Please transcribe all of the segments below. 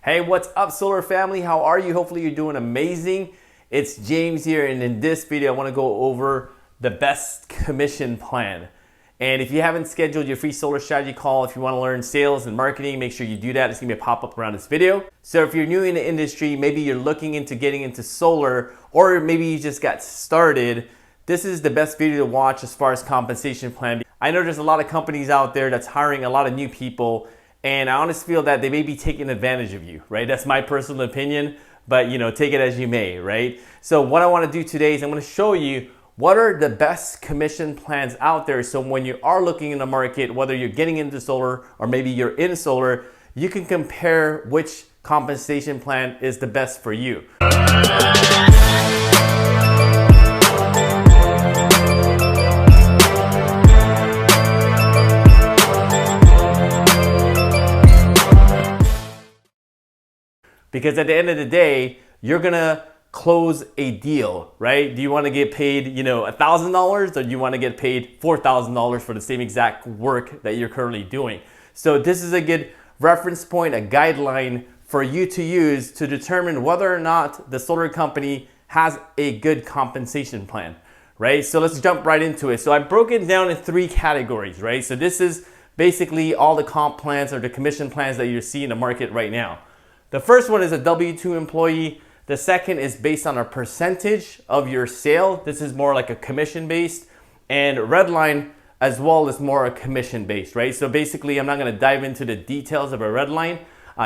Hey, what's up, solar family? How are you? Hopefully you're doing amazing. It's James here, and in this video I want to go over the best commission plan. And if you haven't scheduled your free solar strategy call, if you want to learn sales and marketing, make sure you do that. It's gonna be a pop-up around this video. So if you're new in the industry, maybe you're looking into getting into solar, or maybe you just got started, this is the best video to watch as far as compensation plan. I know there's a lot of companies out there that's hiring a lot of new people, and I honestly feel that they may be taking advantage of you, right? That's my personal opinion, but take it as you may, right? So what I want to do today is I'm going to show you what are the best commission plans out there. So when you are looking in the market, whether you're getting into solar or maybe you're in solar, you can compare which compensation plan is the best for you. Because at the end of the day, you're gonna close a deal, right? Do you wanna get paid, $1,000, or do you wanna get paid $4,000 for the same exact work that you're currently doing? So this is a good reference point, a guideline for you to use to determine whether or not the solar company has a good compensation plan, right? So let's jump right into it. So I broke it down in 3 categories, right? So this is basically all the comp plans or the commission plans that you see in the market right now. The first one is a W-2 employee. The second is based on a percentage of your sale. This is more like a commission based. And Redline as well is more a commission based, right? So basically, I'm not gonna dive into the details of a Redline.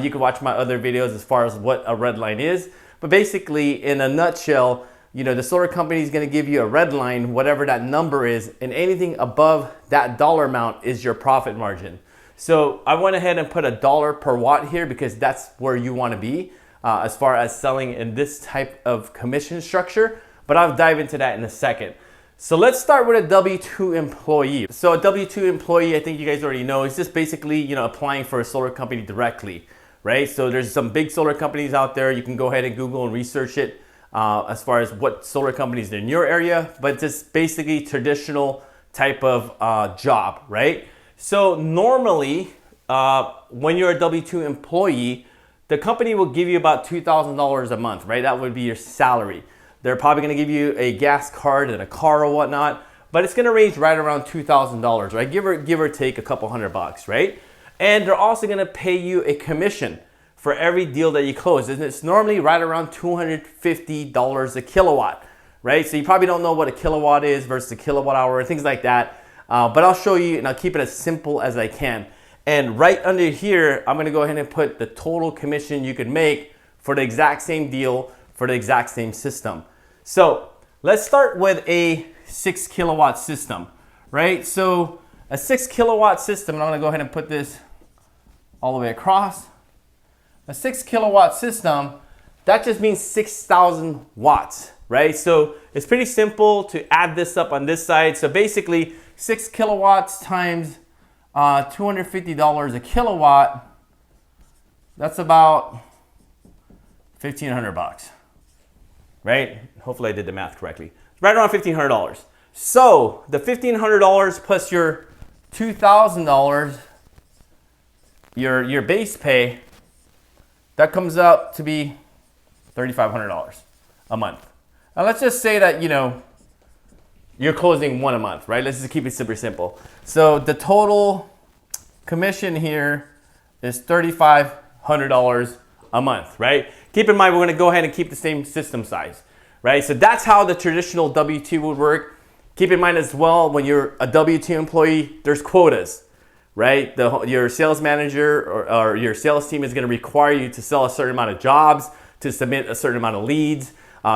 You can watch my other videos as far as what a Redline is. But basically, in a nutshell, the solar company is gonna give you a Redline, whatever that number is, and anything above that dollar amount is your profit margin. So I went ahead and put $1 per watt here because that's where you want to be as far as selling in this type of commission structure, but I'll dive into that in a second. So let's start with a W-2 employee. So a W-2 employee, I think you guys already know, is just basically applying for a solar company directly, right? So there's some big solar companies out there. You can go ahead and Google and research it as far as what solar companies are in your area, but just basically traditional type of job, right? So normally, when you're a W-2 employee, the company will give you about $2,000 a month, right? That would be your salary. They're probably gonna give you a gas card and a car or whatnot, but it's gonna range right around $2,000, right? Give or take a couple $100, right? And they're also gonna pay you a commission for every deal that you close. And it's normally right around $250 a kilowatt, right? So you probably don't know what a kilowatt is versus a kilowatt hour, things like that. But I'll show you, and I'll keep it as simple as I can. And right under here, I'm gonna go ahead and put the total commission you could make for the exact same deal, for the exact same system. So let's start with a 6 kilowatt system, right? So a 6 kilowatt system, and I'm gonna go ahead and put this all the way across. A 6 kilowatt system, that just means 6,000 watts, right? So it's pretty simple to add this up on this side. So basically, 6 kilowatts times $250 a kilowatt, that's about $1,500, right? Hopefully I did the math correctly. Right around $1,500. So the $1,500 plus your $2,000, your base pay, that comes out to be $3,500 a month. Now let's just say that, you're closing one a month, right? Let's just keep it super simple. So the total commission here is $3,500 a month, right? Keep in mind, we're gonna go ahead and keep the same system size, right? So that's how the traditional W-2 would work. Keep in mind as well, when you're a W-2 employee, there's quotas, right? Your sales manager or your sales team is gonna require you to sell a certain amount of jobs, to submit a certain amount of leads.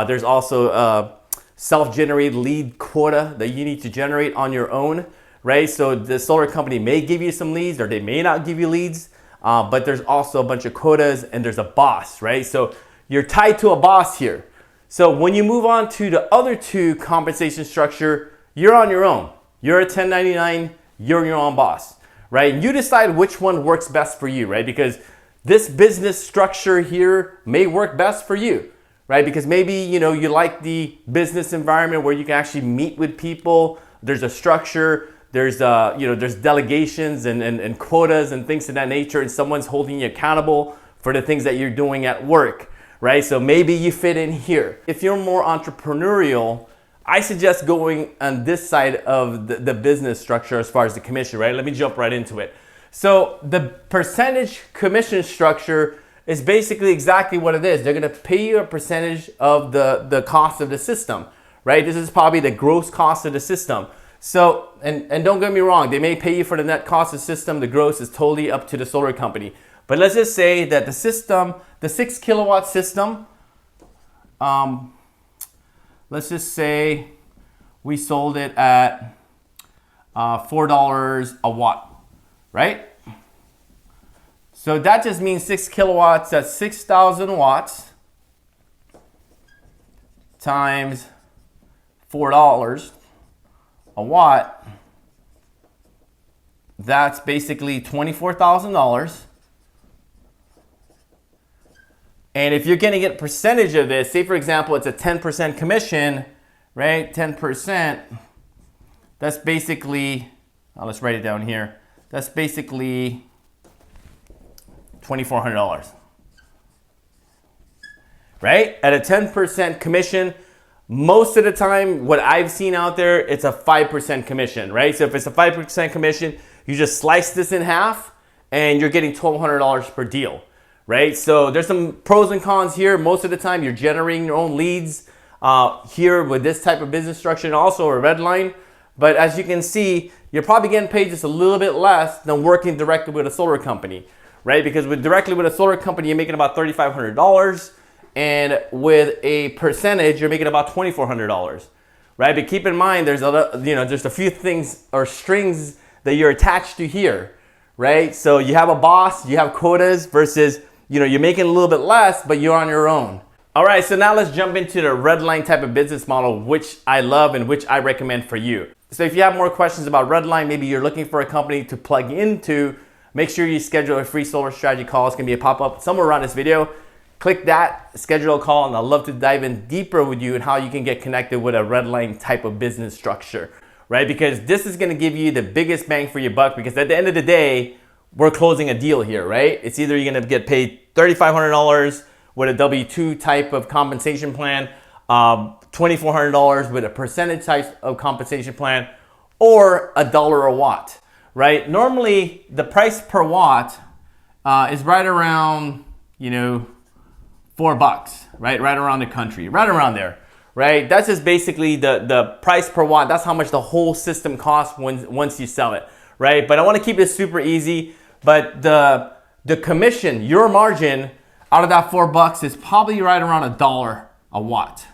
There's also self-generated lead quota that you need to generate on your own, right? So the solar company may give you some leads or they may not give you leads, but there's also a bunch of quotas and there's a boss, right? So you're tied to a boss here. So when you move on to the other 2 compensation structure, you're on your own. You're a 1099, you're your own boss, right? And you decide which one works best for you, right? Because this business structure here may work best for you, right? Because maybe, you like the business environment where you can actually meet with people. There's a structure, there's delegations and quotas and things of that nature, and someone's holding you accountable for the things that you're doing at work, right? So maybe you fit in here. If you're more entrepreneurial, I suggest going on this side of the business structure as far as the commission, right? Let me jump right into it. So the percentage commission structure is basically exactly what it is. They're gonna pay you a percentage of the cost of the system, right? This is probably the gross cost of the system. So, and don't get me wrong, they may pay you for the net cost of the system. The gross is totally up to the solar company. But let's just say that the system, the 6 kilowatt system, let's just say we sold it at $4 a watt, right? So that just means 6 kilowatts, that's 6,000 watts times $4 a watt. That's basically $24,000. And if you're gonna get a percentage of this, say for example, it's a 10% commission, right? 10%, that's basically, let's write it down here. That's basically $2,400, right? At a 10% commission, most of the time, what I've seen out there, it's a 5% commission, right? So if it's a 5% commission, you just slice this in half and you're getting $1,200 per deal, right? So there's some pros and cons here. Most of the time, you're generating your own leads here with this type of business structure and also a Redline. But as you can see, you're probably getting paid just a little bit less than working directly with a solar company, right? Because directly with a solar company, you're making about $3,500. And with a percentage, you're making about $2,400, right? But keep in mind, there's just a few things or strings that you're attached to here, right? So you have a boss, you have quotas versus, you're making a little bit less, but you're on your own. All right, so now let's jump into the Redline type of business model, which I love and which I recommend for you. So if you have more questions about Redline, maybe you're looking for a company to plug into, make sure you schedule a free solar strategy call. It's gonna be a pop-up somewhere around this video. Click that, schedule a call, and I'd love to dive in deeper with you and how you can get connected with a Redline type of business structure, right? Because this is gonna give you the biggest bang for your buck, because at the end of the day, we're closing a deal here, right? It's either you're gonna get paid $3,500 with a W-2 type of compensation plan, $2,400 with a percentage type of compensation plan, or $1 a watt, right? Normally, the price per watt is right around, $4, right? Right around the country, right around there, right? That's just basically the price per watt. That's how much the whole system costs once you sell it, right? But I want to keep this super easy. But the commission, your margin out of that $4 is probably right around $1 a watt,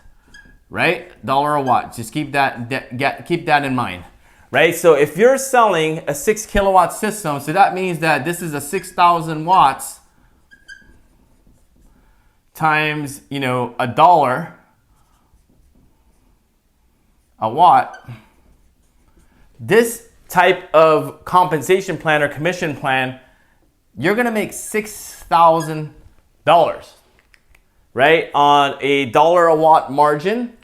right? $1 a watt. Just keep that in mind, right? So if you're selling a 6 kilowatt system, so that means that this is a 6,000 watts times, $1 a watt. This type of compensation plan or commission plan, you're gonna make $6,000, right? On a $1 a watt margin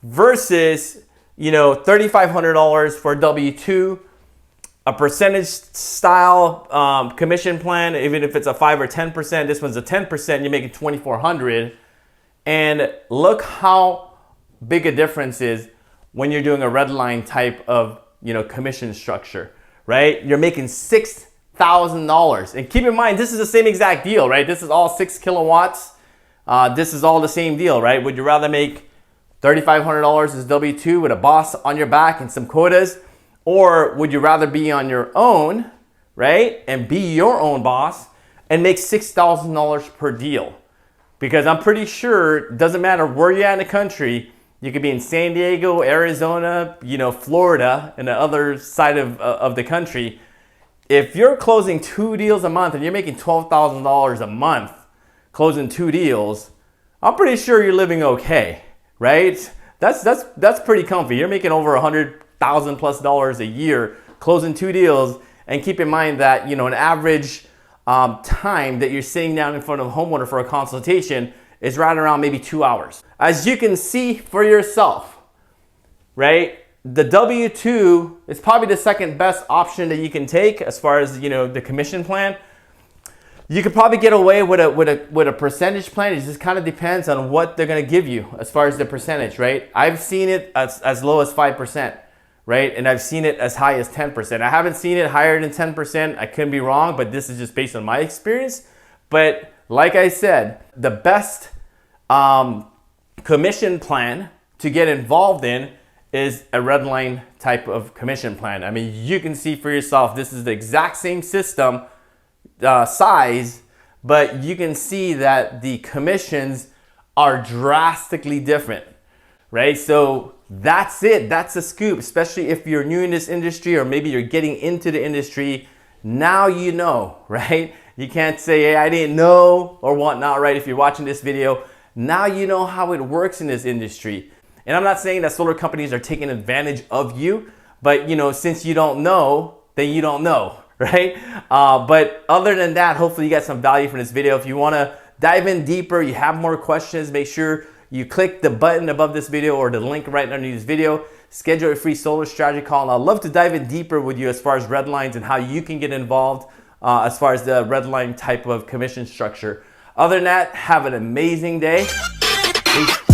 versus, $3,500 for W-2, a percentage style commission plan, even if it's a 5 or 10%, this one's a 10%, you're making $2,400. And look how big a difference is when you're doing a Redline type of commission structure, right? You're making $6,000. And keep in mind, this is the same exact deal, right? This is all 6 kilowatts. This is all the same deal, right? Would you rather make $3,500 as W-2 with a boss on your back and some quotas? Or would you rather be on your own, right? And be your own boss and make $6,000 per deal? Because I'm pretty sure it doesn't matter where you're at in the country. You could be in San Diego, Arizona, Florida, and the other side of the country. If you're closing 2 deals a month and you're making $12,000 a month closing 2 deals, I'm pretty sure you're living okay, right? That's pretty comfy. You're making over $100,000+ a year closing 2 deals. And keep in mind that an average time that you're sitting down in front of a homeowner for a consultation is right around maybe 2 hours. As you can see for yourself, right? The W-2 is probably the second best option that you can take as far as the commission plan. You could probably get away with a percentage plan. It just kind of depends on what they're gonna give you as far as the percentage, right? I've seen it as low as 5%, right? And I've seen it as high as 10%. I haven't seen it higher than 10%. I could be wrong, but this is just based on my experience. But like I said, the best commission plan to get involved in is a Redline type of commission plan. I mean, you can see for yourself, this is the exact same system size, but you can see that the commissions are drastically different, right? So that's it. That's a scoop, especially if you're new in this industry or maybe you're getting into the industry. Now you know, right? You can't say, hey, I didn't know or whatnot, right? If you're watching this video, now you know how it works in this industry. And I'm not saying that solar companies are taking advantage of you, but since you don't know, then you don't know, right? But other than that, hopefully you got some value from this video. If you want to dive in deeper, you have more questions, make sure you click the button above this video or the link right underneath this video. Schedule a free solar strategy call, and I'd love to dive in deeper with you as far as Redlines and how you can get involved as far as the Redline type of commission structure. Other than that, have an amazing day. Peace.